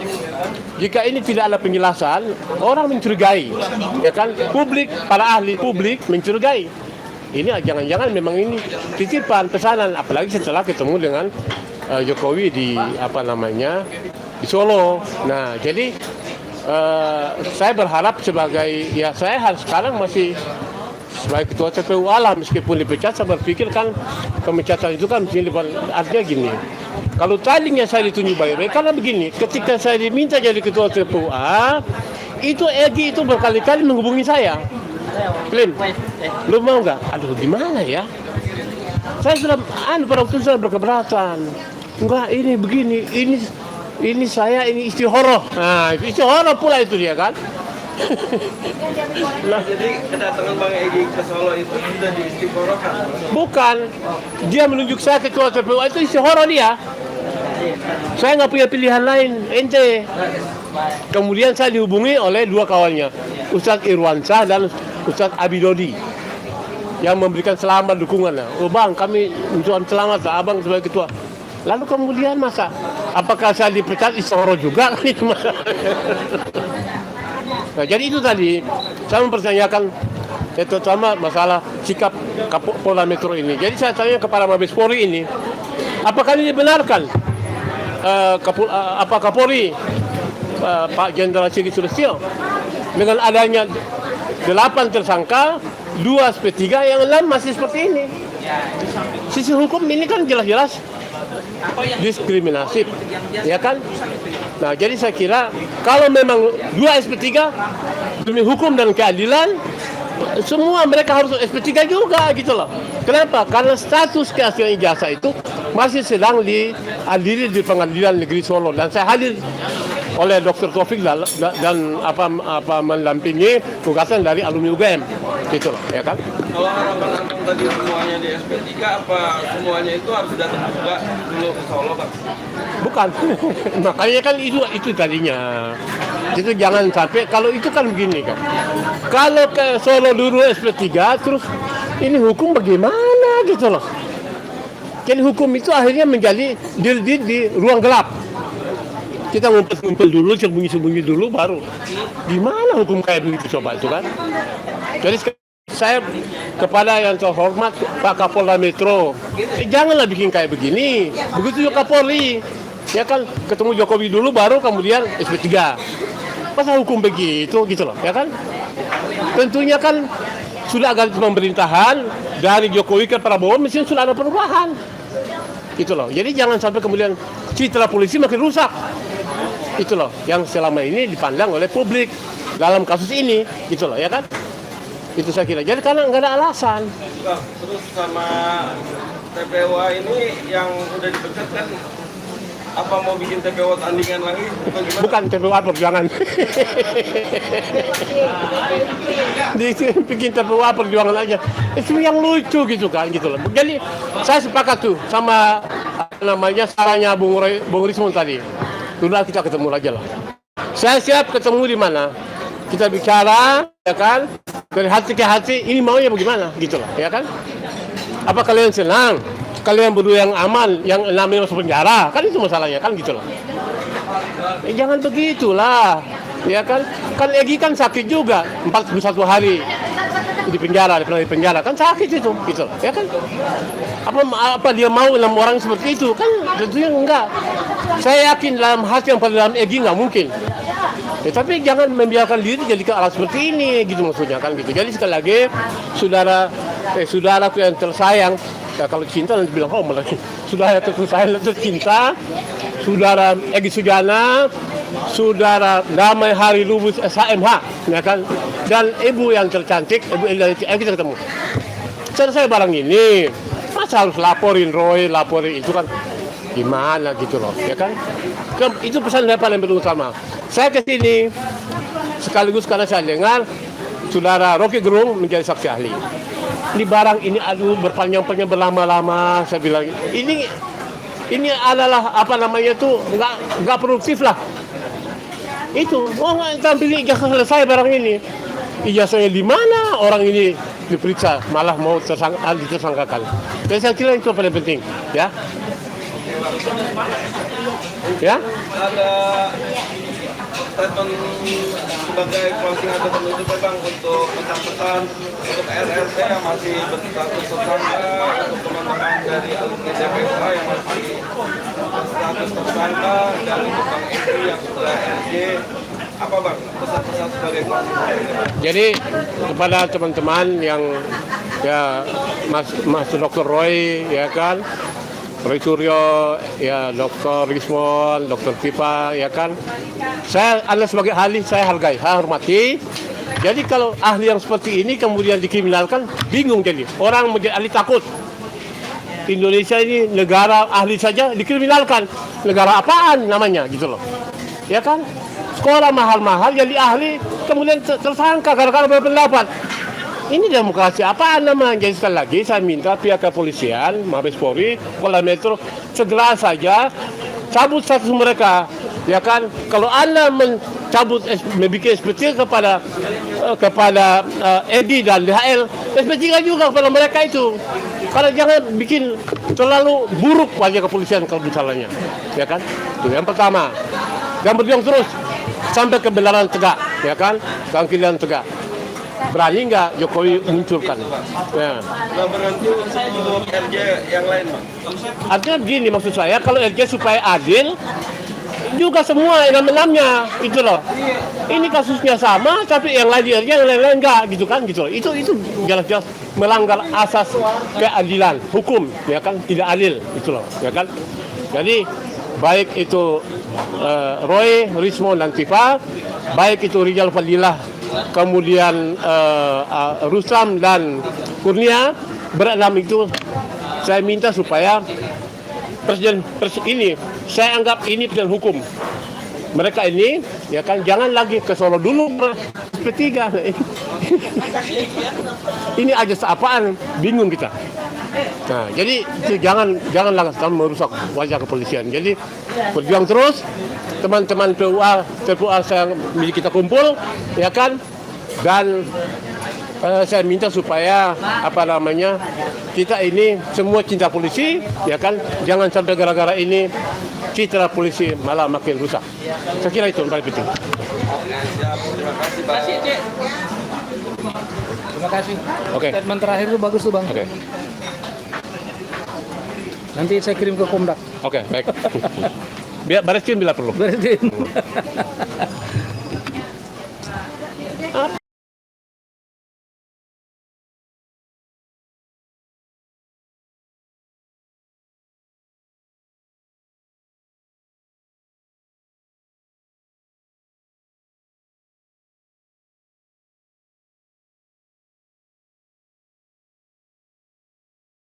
[SPEAKER 1] jika ini tidak ada penjelasan, orang mencurigai, ya kan? Publik, para ahli publik mencurigai. Ini jangan-jangan memang ini titipan pesanan, apalagi setelah ketemu dengan Jokowi di di Solo. Nah, jadi saya berharap saya sekarang masih sebagai ketua TPU lah, meskipun dipecat, saya berpikir kan pemecatan itu kan artinya gini. Kalau tadinya saya ditunjuk baik-baik, karena begini, ketika saya diminta jadi ketua TPUA, itu Egy itu berkali-kali menghubungi saya. Klim, lu mau nggak? Aduh, gimana ya? Saya sudah, pada waktu saya berkeberatan. Enggak, ini begini, ini saya, ini istihoroh. Nah, istihoroh pula itu dia kan.
[SPEAKER 2] Nah, jadi kedatangan Bang Egy ke Solo itu sudah diistiqorohkan?
[SPEAKER 1] Bukan, dia menunjuk saya ketua TPU itu istihoroh dia. Saya nggak punya pilihan lain, ente. Kemudian saya dihubungi oleh 2 kawannya, Ustadz Irwansyah dan Ustadz Abidodi, yang memberikan selamat dukungan. Oh Bang, kami mengucapkan selamat Abang sebagai ketua. Lalu kemudian apakah saya dipecat istihoroh juga? Nah, jadi itu tadi saya mempertanyakan terutama masalah sikap Polda Metro ini. Jadi saya tanya kepada Mabes Polri ini, apakah ini dibenarkan Kapolri Pak Jenderal Sigit Sulistyo dengan adanya 8 tersangka, 2 SP3 yang lain masih seperti ini. Sisi hukum ini kan jelas-jelas diskriminatif, ya kan? Nah, jadi saya kira kalau memang 2 SP3 demi hukum dan keadilan, semua mereka harus SP3 juga gitu loh. Kenapa? Karena status keaslian ijazah itu masih sedang diadili di Pengadilan Negeri Solo, dan saya hadir oleh Dr. Taufik dan mendampingi tugasan dari alumni UGM gitu loh, ya kan?
[SPEAKER 7] Kalau harapan Abang tadi semuanya di SP3, apa semuanya itu harus datang juga dulu ke Solo, Pak?
[SPEAKER 1] Bukan, makanya kan itu tadinya. Itu jangan sampai, kalau itu kan begini kan. Kalau ke Solo dulu SP3, terus ini hukum bagaimana gitu loh. Jadi hukum itu akhirnya menjadi di ruang gelap. Kita ngumpul-ngumpul dulu, sembunyi-sembunyi dulu, baru gimana hukum kayak begitu coba itu kan. Jadi saya kepada yang terhormat Pak Kapolda Metro, janganlah bikin kayak begini. Begitu juga Kapolri, ya kan, ketemu Jokowi dulu baru kemudian SP3. Masa hukum begitu gitu loh, ya kan? Tentunya kan sudah ganti pemerintahan dari Jokowi ke Prabowo, mesti sudah ada perubahan. Gitu loh. Jadi jangan sampai kemudian citra polisi makin rusak. Itu loh yang selama ini dipandang oleh publik dalam kasus ini, gitu loh, ya kan? Itu saya kira. Jadi karena nggak ada alasan.
[SPEAKER 7] Bang, terus sama TPWA ini yang udah dipecat kan, apa mau bikin TPWA tandingan lagi?
[SPEAKER 1] Bukan TPWA Perjuangan. Bikin TPWA Perjuangan aja. Itu yang lucu gitu kan, gitu loh. Jadi saya sepakat tuh sama namanya salahnya Bung Rismon tadi. Sudah kita ketemu aja lah. Saya siap ketemu di mana. Kita bicara, ya kan? Dari hati ke hati, ini maunya bagaimana, gitu loh, ya kan? Apa kalian senang? Kalian berdua yang aman, yang namanya masuk penjara, kan itu masalahnya, kan gitu loh. Jangan begitulah, ya kan? Kan Egy kan sakit juga, 41 hari di penjara, di penjara, kan sakit itu, gitu loh, ya kan? Apa dia mau 6 orang seperti itu? Kan tentunya enggak. Saya yakin dalam hati yang paling dalam Egy nggak mungkin. Ya, tapi jangan membiarkan diri jadi ke arah seperti ini, gitu maksudnya kan gitu. Jadi sekali lagi, saudaraku yang tersayang, ya, kalau cinta nanti bilang malah saudara tersayang tercinta, saudara Egy Sujana, saudara Damai Hari Lubis SHMH, ya kan, dan ibu yang tercantik, ibu kita ketemu. Selesai barang ini, masa harus laporin Roy, laporin itu kan gimana gitu loh, ya kan? Itu pesan saya paling utama. Saya ke sini sekaligus karena saya dengar saudara Rocky Gerung menjadi saksi ahli. Ini barang ini aduh berpanjang-panjang berlama-lama, saya bilang ini adalah apa namanya tuh nggak produktif lah. Itu tampil ijazah selesai barang ini. Ijazahnya di mana orang ini diperiksa malah mau ditersangkakan. Jadi saya kira itu paling penting, ya. Ya.
[SPEAKER 7] Ada statement sebagai closing atau penutup Bang untuk pesan-pesan untuk RRT yang masih berstatus tersangka, untuk teman-teman dari alumni TPWA yang masih berstatus tersangka, dan untuk Bang Egy yang sudah RJ, apa Bang pesan-pesan sebagai closing?
[SPEAKER 1] Jadi kepada teman-teman yang ya Mas Dr. Roy, ya kan, Roy Suryo, ya Dr. Rismon, Dr. Pipa, ya kan. Anda sebagai ahli saya hargai, saya hormati. Jadi kalau ahli yang seperti ini kemudian dikriminalkan, bingung jadi. Orang menjadi ahli takut. Indonesia ini negara ahli saja dikriminalkan. Negara apaan namanya gitu loh. Ya kan? Sekolah mahal-mahal jadi ahli, kemudian tersangka gara-gara berpendapat. Ini demokrasi apaan namanya? Jadi sekali lagi saya minta pihak kepolisian, Mabes Polri, Polda Metro segera saja cabut status mereka, ya kan? Kalau Anda mencabut membuat SP3 kepada Edi dan DHL, SP3 juga kepada mereka itu. Karena jangan bikin terlalu buruk wajah kepolisian kalau misalnya, ya kan? Itu yang pertama. Dan berjuang terus sampai kebenaran tegak, ya kan? Keadilan tegak. berani nggak Jokowi munculkan. Ya.
[SPEAKER 7] Nah berarti untuk RJ yang lain Bang?
[SPEAKER 1] Artinya begini maksud saya, kalau RJ supaya adil, juga semua enam-enamnya itu loh. Ini kasusnya sama, tapi yang lain di RJ, yang lain enggak gitu kan gitu. Itu jelas-jelas melanggar asas keadilan hukum, ya kan, tidak adil itu loh, ya kan. Jadi baik itu Roy, Rismon dan Tifa, baik itu Rizal Fadilah, kemudian Ruslam dan Kurnia, berenam itu saya minta supaya presiden ini, saya anggap ini presiden hukum. Mereka ini, ya kan, jangan lagi ke Solo dulu P3. Ini aja seapaan, bingung kita. Nah, jadi janganlah kamu merusak wajah kepolisian. Jadi berjuang terus, teman-teman PUA yang milik kita kumpul, ya kan, dan saya minta supaya kita ini semua cinta polisi, ya kan, jangan sampai gara-gara ini citra polisi malah makin rusak. Saya kira itu yang paling penting.
[SPEAKER 7] Siap, terima kasih Bang.
[SPEAKER 5] Terima kasih.
[SPEAKER 1] Oke.
[SPEAKER 5] Statement terakhir itu bagus tuh Bang.
[SPEAKER 1] Oke.
[SPEAKER 5] Nanti saya kirim ke Komdak.
[SPEAKER 1] Oke, baik. Biar Baris Krim bila perlu.
[SPEAKER 5] Berarti.